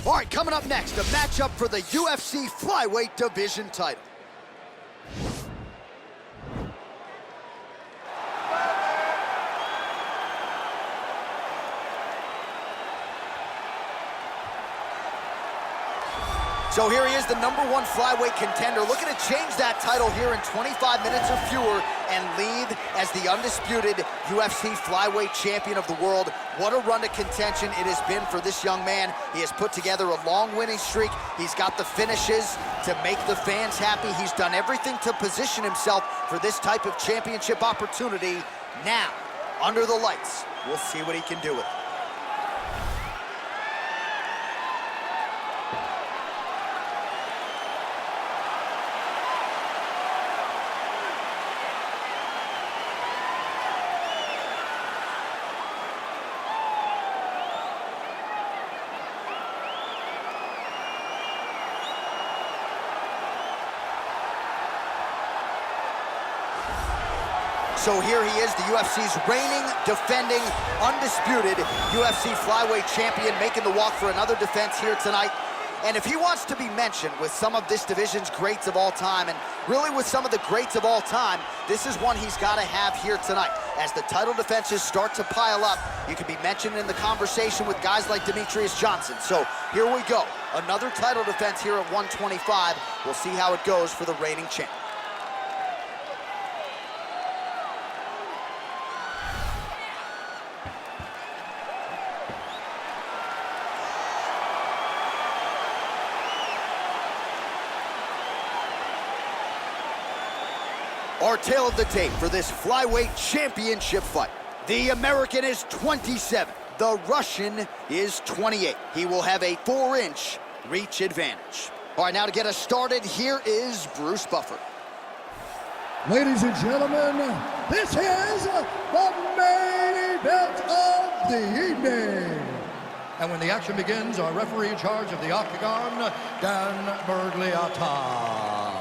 All right, coming up next, a matchup for the UFC flyweight division title. So here he is, the #1 flyweight contender, looking to change that title here in 25 minutes or fewer and lead as the undisputed UFC flyweight champion of the world. What a run to contention it has been for this young man. He has put together a long winning streak. He's got the finishes to make the fans happy. He's done everything to position himself for this type of championship opportunity. Now, under the lights, we'll see what he can do with it. So here he is, the UFC's reigning, defending, undisputed UFC flyweight champion, making the walk for another defense here tonight. And if he wants to be mentioned with some of this division's greats of all time, and really with some of the greats of all time, this is one he's got to have here tonight. As the title defenses start to pile up, you can be mentioned in the conversation with guys like Demetrius Johnson. So here we go, another title defense here at 125. We'll see how it goes for the reigning champ. Our tale of the tape for this flyweight championship fight. The American is 27. The Russian is 28. He will have a 4-inch reach advantage. All right, now to get us started, here is Bruce Buffer. Ladies and gentlemen, this is the main event of the evening. And when the action begins, our referee in charge of the Octagon, Dan Bergliata.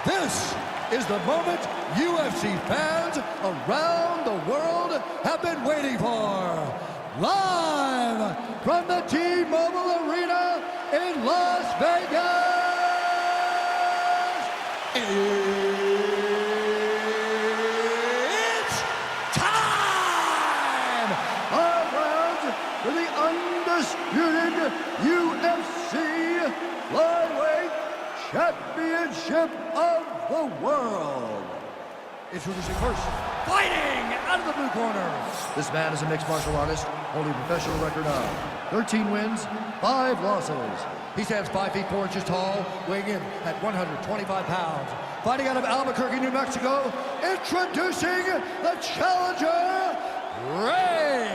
This is the moment UFC fans around the world have been waiting for. Live from the T-Mobile Arena in Las Vegas, it's time! Our round for the undisputed UFC flyweight championship of the world. Introducing first, fighting out of the blue corner. This man is a mixed martial artist, holding a professional record of 13 wins, 5 losses. He stands 5 feet 4 inches tall, weighing in at 125 pounds. Fighting out of Albuquerque, New Mexico, introducing the challenger, Ray,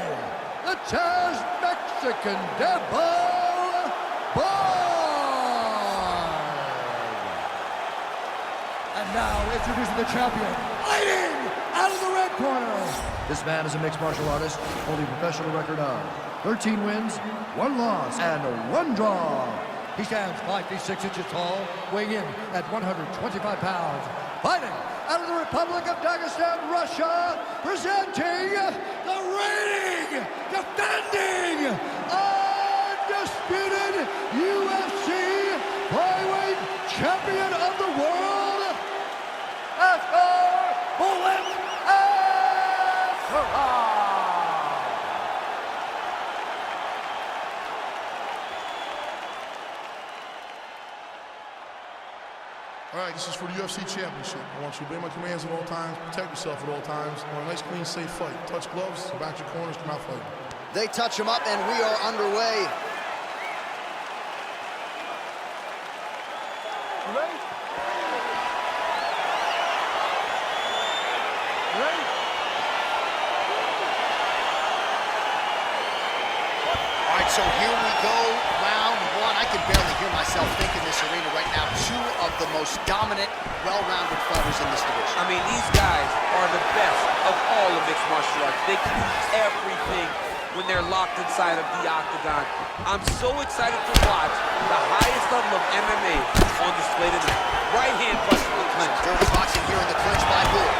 the Taz Mexican Devil, Borg. And now, introducing the champion, fighting out of the red corner. This man is a mixed martial artist, holding a professional record of 13 wins, 1 loss, and 1 draw. He stands 5 feet 6 inches tall, weighing in at 125 pounds. Fighting out of the Republic of Dagestan, Russia, presenting the reigning, defending, undisputed UFC flyweight champion of the world, Askar Askarov. All right, this is for the UFC Championship. I want you to obey my commands at all times, protect yourself at all times. I want a nice, clean, safe fight. Touch gloves, back your corners, come out fighting. They touch him up, and we are underway. You ready? You ready? All right, so here we go, round 1. I can barely hear myself think in this arena right now. 2 of the most dominant, well-rounded fighters in this division. I mean, these guys are the best of all of mixed martial arts. They can do everything when they're locked inside of the octagon. I'm so excited to watch the highest level of MMA on display tonight. Right hand punch in the clinch. Dirty boxing here in the clinch by Borg.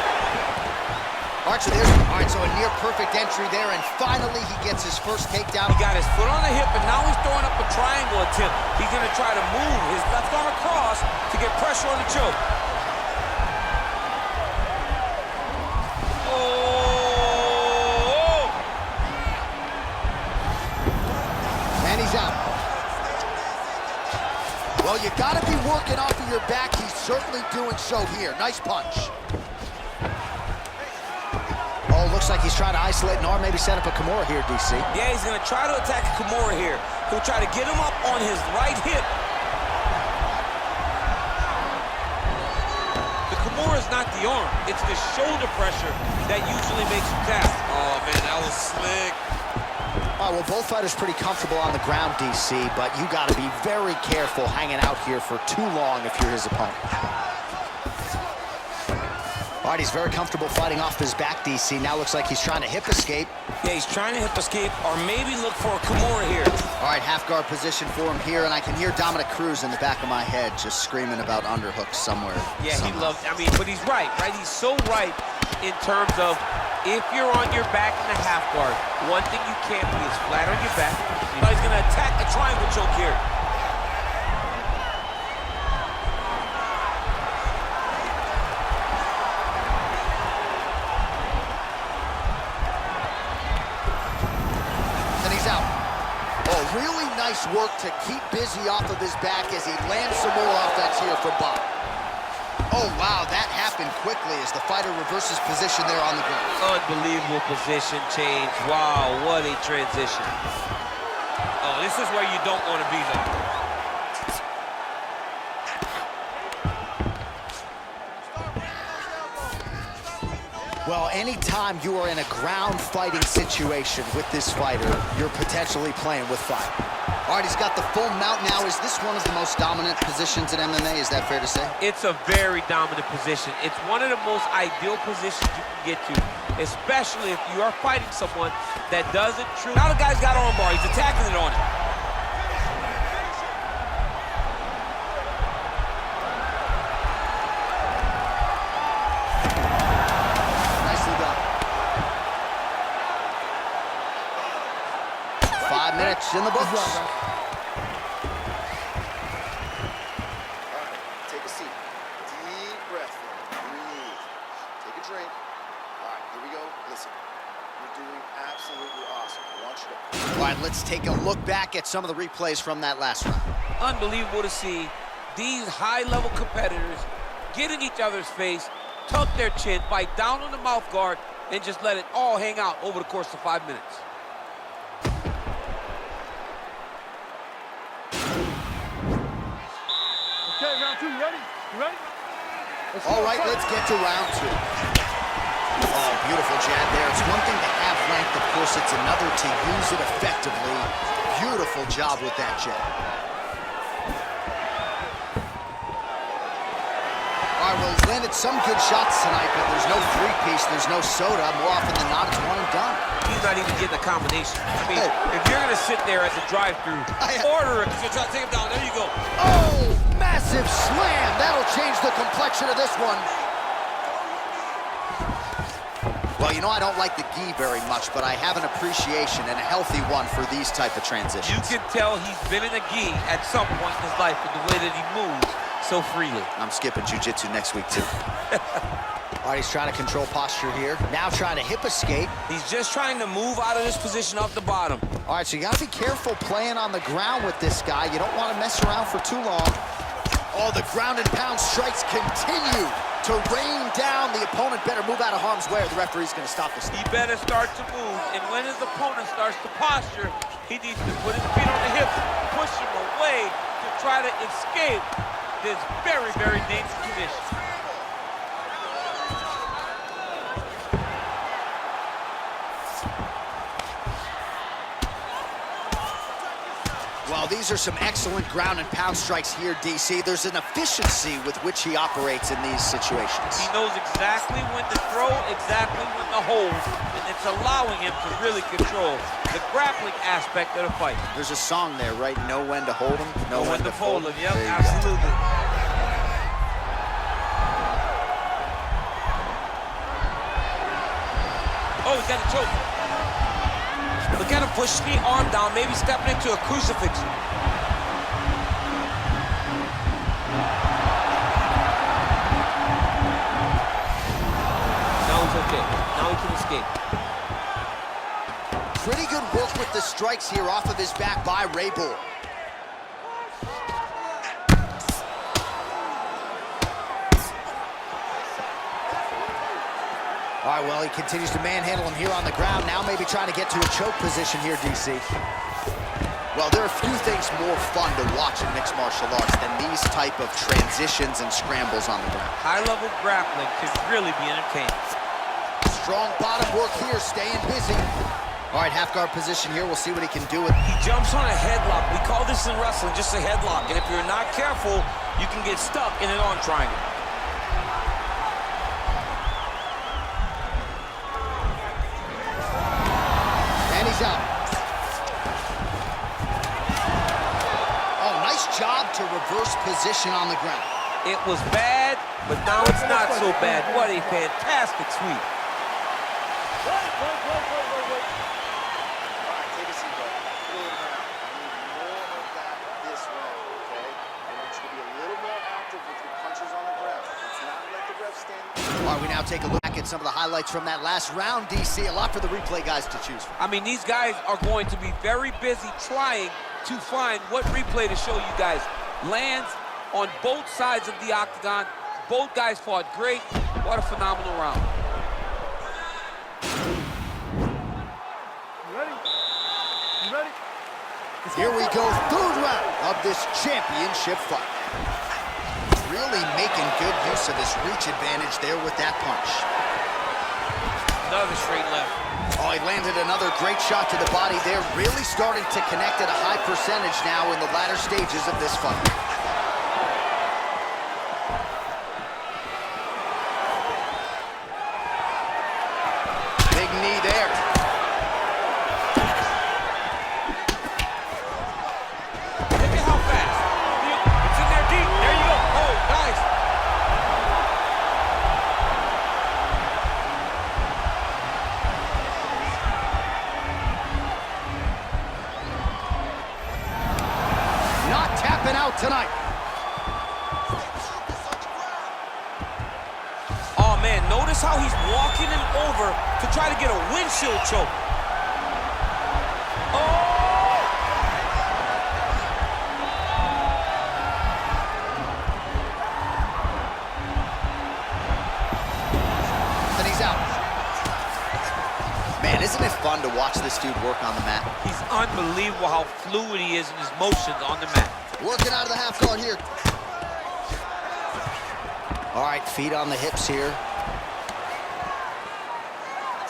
All All right, so a near-perfect entry there, and finally he gets his first takedown. He got his foot on the hip, and now he's throwing up a triangle attempt. He's going to try to move his left arm across to get pressure on the choke. Oh! And he's out. Well, you got to be working off of your back. He's certainly doing so here. Nice punch. Oh, looks like he's trying to isolate an arm, maybe set up a Kimura here, DC. Yeah, he's going to try to attack Kimura here. He'll try to get him up on his right hip. The Kimura is not the arm. It's the shoulder pressure that usually makes him tap. Oh, man, that was slick. All right, well, both fighters pretty comfortable on the ground, DC, but you got to be very careful hanging out here for too long if you're his opponent. All right, he's very comfortable fighting off his back, DC. Now looks like he's trying to hip escape. Yeah, he's trying to hip escape or maybe look for a Kimura here. All right, half guard position for him here, and I can hear Dominic Cruz in the back of my head just screaming about underhooks somewhere. Yeah, he loves, I mean, but he's right? He's so right in terms of if you're on your back in the half guard, one thing you can't be is flat on your back. He's going to attack the triangle choke here. Really nice work to keep busy off of his back as he lands some more offense here from Bob. Oh, wow, that happened quickly as the fighter reverses position there on the ground. Unbelievable position change. Wow, what a transition. Oh, this is where you don't want to be, though. Well, anytime you are in a ground fighting situation with this fighter, you're potentially playing with fire. All right, he's got the full mount now. Is this one of the most dominant positions in MMA? Is that fair to say? It's a very dominant position. It's one of the most ideal positions you can get to, especially if you are fighting someone that doesn't truly... Now the guy's got armbar. He's attacking it on it. In the books. All right, take a seat. Deep breath. Breathe. Take a drink. All right, here we go. Listen, you're doing absolutely awesome. I want you to... All right, let's take a look back at some of the replays from that last round. Unbelievable to see these high-level competitors get in each other's face, tuck their chin, bite down on the mouth guard, and just let it all hang out over the course of 5 minutes. Okay, round two, you ready? You ready? All right, let's get to round two. Oh, beautiful jab there. It's one thing to have length, of course, it's another to use it effectively. Beautiful job with that jab. All right, well, he's landed some good shots tonight, but there's no three-piece, there's no soda. More often than not, it's one and done. He's not even getting a combination. I mean, if you're going to sit there at the drive-thru, order it because you're trying to take him down. There you go. Oh, massive slam. That'll change the complexion of this one. Well, you know, I don't like the gi very much, but I have an appreciation and a healthy one for these type of transitions. You can tell he's been in a gi at some point in his life with the way that he moves so freely. I'm skipping jiu-jitsu next week, too. All right, he's trying to control posture here. Now trying to hip escape. He's just trying to move out of this position off the bottom. All right, so you got to be careful playing on the ground with this guy. You don't want to mess around for too long. Oh, the ground and pound strikes continue to rain down. The opponent better move out of harm's way or the referee's going to stop this. He better start to move, and when his opponent starts to posture, he needs to put his feet on the hips, push him away to try to escape this very, very dangerous position. Well, these are some excellent ground and pound strikes here, DC. There's an efficiency with which he operates in these situations. He knows exactly when to throw, exactly when to hold, and it's allowing him to really control the grappling aspect of the fight. There's a song there, right? Know when to hold him, know when to fold him. Yep, absolutely. Oh, he's got a choke. Look at him push the arm down, maybe stepping into a crucifix. Now he's okay. Now he can escape. Pretty good work with the strikes here off of his back by Ray Borg. All right, well, he continues to manhandle him here on the ground. Now maybe trying to get to a choke position here, DC. Well, there are a few things more fun to watch in mixed martial arts than these type of transitions and scrambles on the ground. High-level grappling can really be entertaining. Strong bottom work here, staying busy. All right, half guard position here. We'll see what he can do with. He jumps on a headlock. We call this in wrestling just a headlock. And if you're not careful, you can get stuck in an arm triangle. And he's out. Oh, nice job to reverse position on the ground. It was bad, but now it's not so bad. What a fantastic sweep. All right, we now take a look at some of the highlights from that last round, DC. A lot for the replay guys to choose from. I mean, these guys are going to be very busy trying to find what replay to show you guys. Lands on both sides of the octagon. Both guys fought great. What a phenomenal round. You ready? You ready? Here we go, third round of this championship fight. Really making good use of his reach advantage there with that punch. Another straight left. Oh, he landed another great shot to the body there. Really starting to connect at a high percentage now in the latter stages of this fight. Big knee there. Look at how fast. It's in there deep. There you go. Oh, nice. Not tapping out tonight. Oh, man, notice how he's walking him over to try to get a windshield choke. Oh! And he's out. Man, isn't it fun to watch this dude work on the mat? He's unbelievable how fluid he is in his motions on the mat. Working out of the half guard here. All right, feet on the hips here.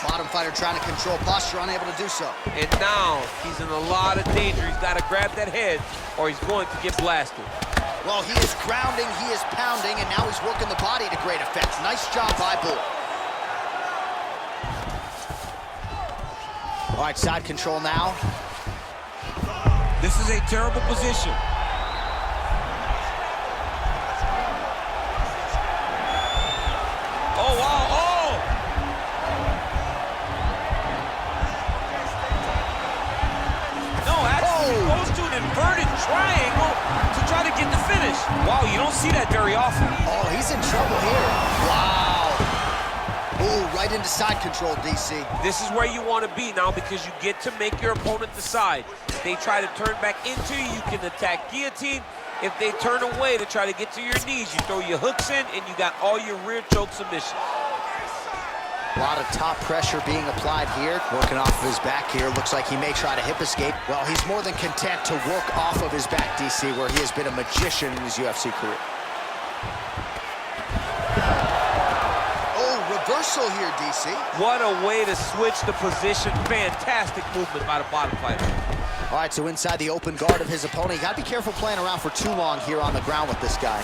Bottom fighter trying to control posture, unable to do so. And now he's in a lot of danger. He's got to grab that head or he's going to get blasted. Well, he is grounding, he is pounding, and now he's working the body to great effect. Nice job by Borg. All right, side control now. This is a terrible position. Oh, wow, oh! No, actually, he goes to an inverted triangle to try to get the finish. Wow, you don't see that very often. Oh, he's in trouble here. Wow. Ooh, right into side control, DC. This is where you want to be now because you get to make your opponent decide. If they try to turn back into you, you can attack guillotine. If they turn away to try to get to your knees, you throw your hooks in and you got all your rear choke submissions. A lot of top pressure being applied here. Working off of his back here. Looks like he may try to hip escape. Well, he's more than content to work off of his back, DC, where he has been a magician in his UFC career. Oh, reversal here, DC. What a way to switch the position. Fantastic movement by the bottom fighter. All right, so inside the open guard of his opponent. You got to be careful playing around for too long here on the ground with this guy.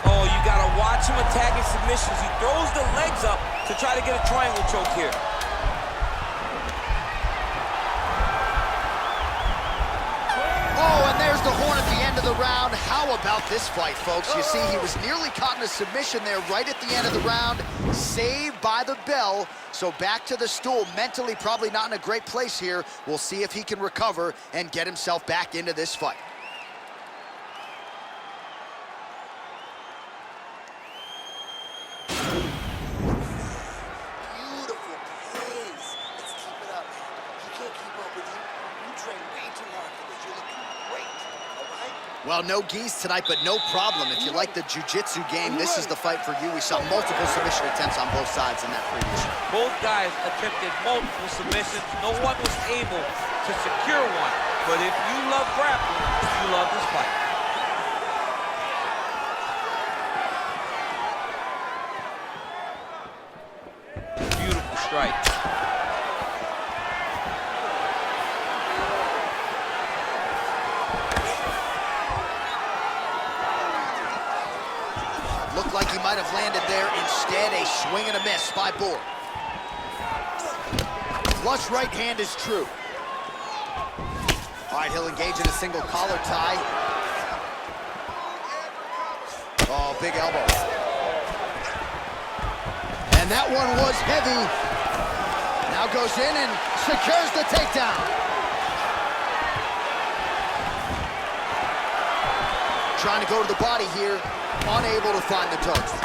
Oh, you got to watch him attacking submissions. He throws the legs up to try to get a triangle choke here. Oh, and there's the horn at the end end of the round. How about this fight, folks? You see, he was nearly caught in a submission there right at the end of the round. Saved by the bell. So back to the stool. Mentally probably not in a great place here. We'll see if he can recover and get himself back into this fight. Beautiful pace. Let's keep it up. He can't keep up with you. You train way too hard for this. You're looking great, all right? Well, no geese tonight, but no problem. If you like the jiu-jitsu game, this is the fight for you. We saw multiple submission attempts on both sides in that previous round. Both guys attempted multiple submissions. No one was able to secure one. But if you love grappling, you love this fight. Beautiful strike. Looked like he might have landed there. Instead, a swing and a miss by Borg. Flush right hand is true. All right, he'll engage in a single collar tie. Oh, big elbow. And that one was heavy. Now goes in and secures the takedown. Trying to go to the body here. Unable to find the target.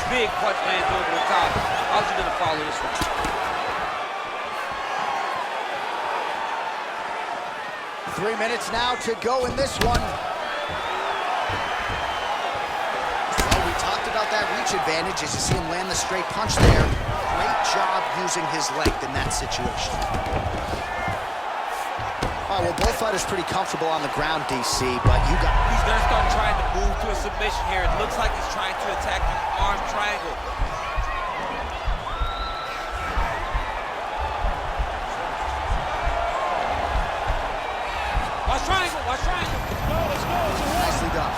Big punch lands over the top. How's he gonna follow this one? 3 minutes now to go in this one. Well, we talked about that reach advantage as you see him land the straight punch there. Great job using his length in that situation. All right, well, both fighters pretty comfortable on the ground, DC, but you got... He's gonna start trying to move to a submission here. It looks like he's trying to attack the arm triangle. Watch triangle, watch triangle. Let's go. Nicely done.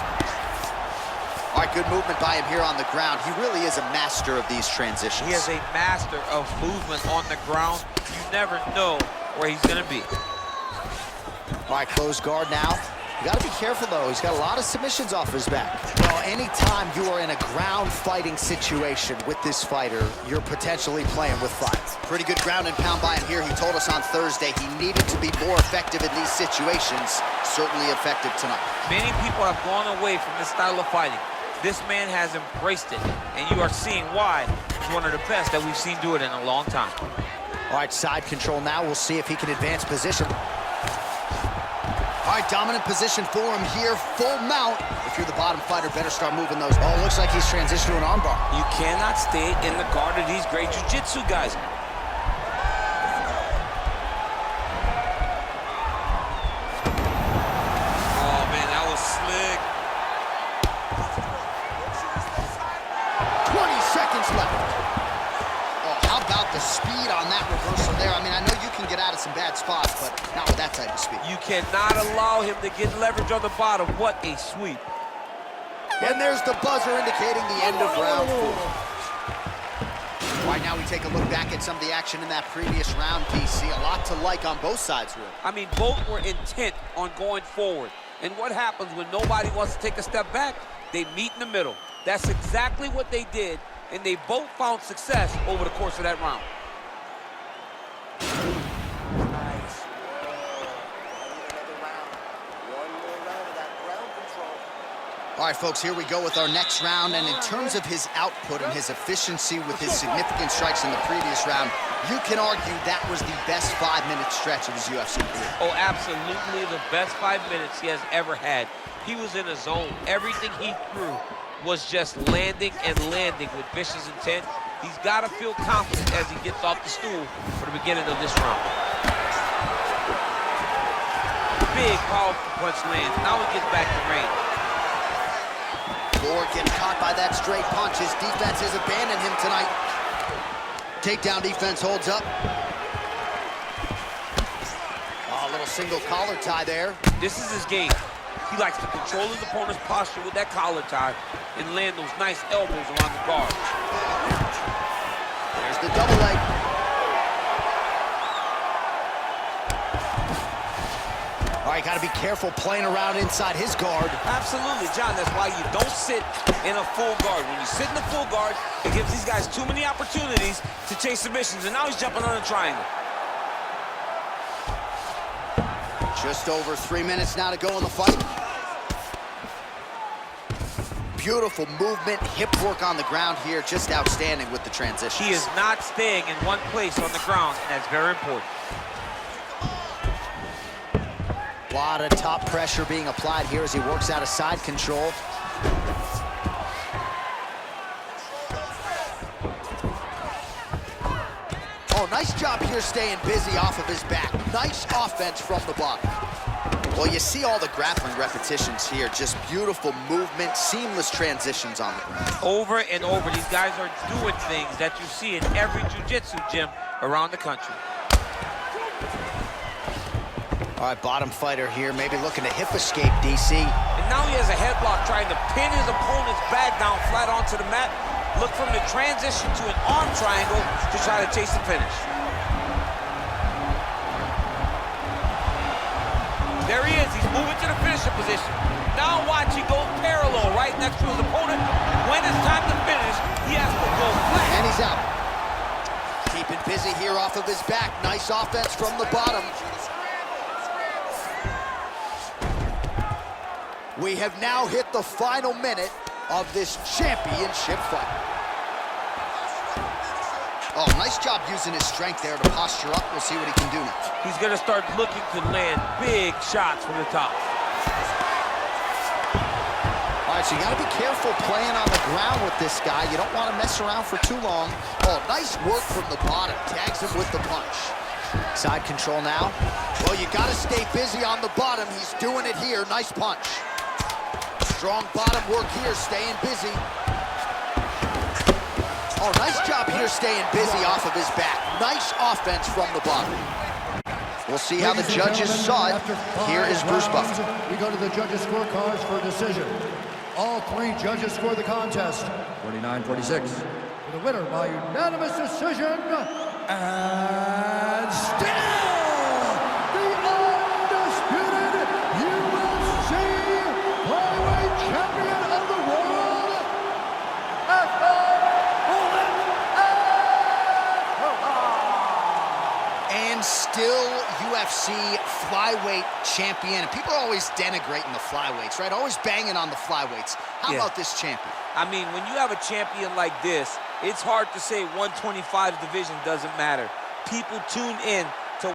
All right, good movement by him here on the ground. He really is a master of these transitions. He is a master of movement on the ground. You never know where he's gonna be. All right, closed guard now. You got to be careful, though. He's got a lot of submissions off his back. Well, anytime you are in a ground fighting situation with this fighter, you're potentially playing with fire. Pretty good ground and pound by him here. He told us on Thursday he needed to be more effective in these situations. Certainly effective tonight. Many people have gone away from this style of fighting. This man has embraced it, and you are seeing why he's one of the best that we've seen do it in a long time. All right, side control now. We'll see if he can advance position. All right, dominant position for him here, full mount. If you're the bottom fighter, better start moving those. Oh, looks like he's transitioned to an armbar. You cannot stay in the guard of these great jiu-jitsu guys. Oh, man, that was slick. 20 seconds left. Oh, how about the speed on that reversal there? I mean, I know you can get out of some bad spots, but not with that type of speed. You cannot allow him to get leverage on the bottom. What a sweep. And there's the buzzer indicating the end of round 4. Right now we take a look back at some of the action in that previous round, DC. A lot to like on both sides, really. I mean, both were intent on going forward. And what happens when nobody wants to take a step back? They meet in the middle. That's exactly what they did, and they both found success over the course of that round. Nice. Another round. One more round of that ground control. All right, folks, here we go with our next round. And in terms of his output and his efficiency with his significant strikes in the previous round, you can argue that was the best 5-minute stretch of his UFC career. Oh, absolutely the best 5 minutes he has ever had. He was in a zone. Everything he threw was just landing and landing with vicious intent. He's got to feel confident as he gets off the stool for the beginning of this round. Big, powerful punch lands. Now he gets back to range. Borg getting caught by that straight punch. His defense has abandoned him tonight. Takedown defense holds up. Oh, a little single collar tie there. This is his game. He likes to control his opponent's posture with that collar tie and land those nice elbows around the guard. There's the double leg. All All right, got to be careful playing around inside his guard. Absolutely, John. That's why you don't sit in a full guard. When you sit in the full guard, it gives these guys too many opportunities to chase submissions. And now he's jumping on a triangle. Just over 3 minutes now to go in the fight. Beautiful movement, hip work on the ground here, just outstanding with the transition. He is not staying in one place on the ground, and that's very important. A lot of top pressure being applied here as he works out of side control. Oh, nice job here staying busy off of his back. Nice offense from the bottom. Well, you see all the grappling repetitions here. Just beautiful movement, seamless transitions on the ground. Over and over, these guys are doing things that you see in every jiu-jitsu gym around the country. All right, bottom fighter here, maybe looking to hip escape, DC. And now he has a headlock trying to pin his opponent's back down flat onto the mat. Look from the transition to an arm triangle to try to chase the finish. There he is, he's moving to the finisher position. Now watch, he goes parallel right next to his opponent. When it's time to finish, he has to go flat. And he's out. Keeping busy here off of his back. Nice offense from the bottom. We have now hit the final minute of this championship fight. Oh, nice job using his strength there to posture up. We'll see what he can do now. He's gonna start looking to land big shots from the top. All right, so you gotta be careful playing on the ground with this guy. You don't want to mess around for too long. Oh, nice work from the bottom. Tags him with the punch. Side control now. Well, you gotta stay busy on the bottom. He's doing it here. Nice punch. Strong bottom work here, staying busy. Oh, nice job here staying busy off of his back. Nice offense from the bottom. We'll see how the judges saw it. Here is Bruce Buffer. We go to the judges' scorecards for a decision. All three judges score the contest 49-46. For the winner by unanimous decision, and still the undisputed UFC flyweight champion of the world, Askar Askarov. And still UFC flyweight champion. And people are always denigrating the flyweights, right? Always banging on the flyweights. How about this champion? I mean, when you have a champion like this, it's hard to say 125 division doesn't matter. People tune in